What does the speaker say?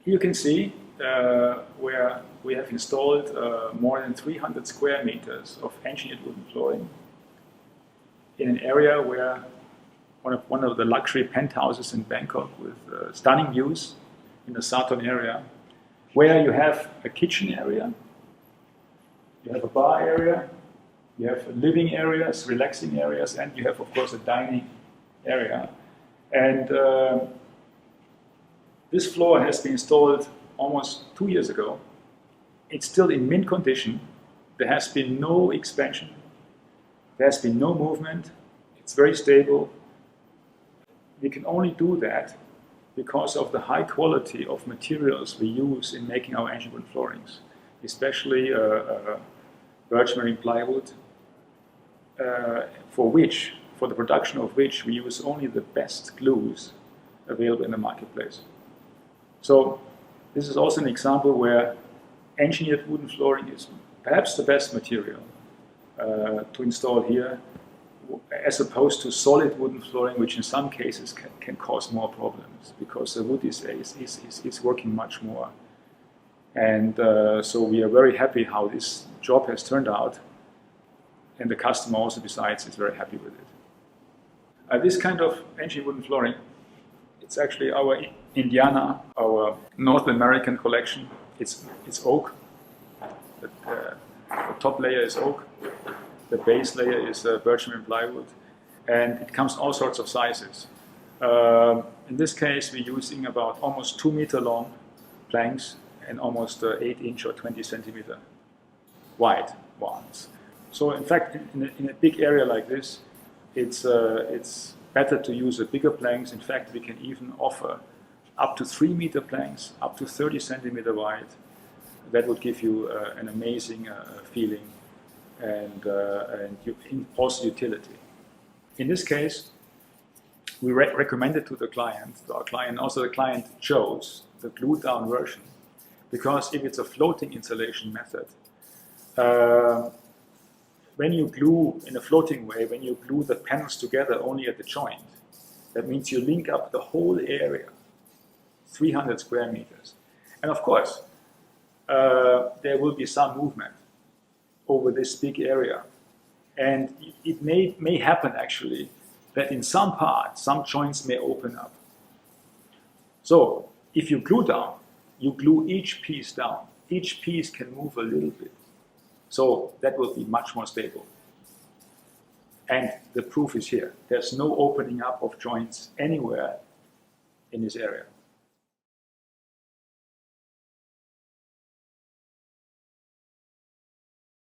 Here you can see where we have installed more than 300 square meters of engineered wooden flooring in an area where one of the luxury penthouses in Bangkok with stunning views in the southern area, where you have a kitchen area, you have a bar area, you have living areas, relaxing areas, and you have, of course, a dining area. And this floor has been installed almost 2 years ago. It's still in mint condition. There has been no expansion. There has been no movement. It's very stable. We can only do that because of the high quality of materials we use in making our engineered wooden floorings, especially Birch Marine plywood, for the production of which we use only the best glues available in the marketplace. So this is also an example where engineered wooden flooring is perhaps the best material to install here, as opposed to solid wooden flooring, which in some cases can cause more problems because the wood is working much more. And so we are very happy how this job has turned out, and the customer also, besides, is very happy with it. This kind of engineered wooden flooring, it's actually our Indiana, our North American collection. It's oak. The top layer is oak. The base layer is Birch Marine plywood, and it comes in all sorts of sizes. In this case, we're using about almost 2 meter long planks and almost 8 inch or 20 centimeter wide ones. So in fact, in a big area like this, it's better to use bigger planks. In fact, we can even offer up to 3 meter planks, up to 30 centimeter wide. That would give you an amazing feeling and also utility. In this case, we recommend it to our client. Also the client chose the glued down version, because if it's a floating insulation method, when you glue in a floating way, when you glue the panels together only at the joint, that means you link up the whole area, 300 square meters. And of course, there will be some movement over this big area. And it may happen actually that in some parts, some joints may open up. So if you glue down, you glue each piece down. Each piece can move a little bit. So that will be much more stable. And the proof is here. There's no opening up of joints anywhere in this area.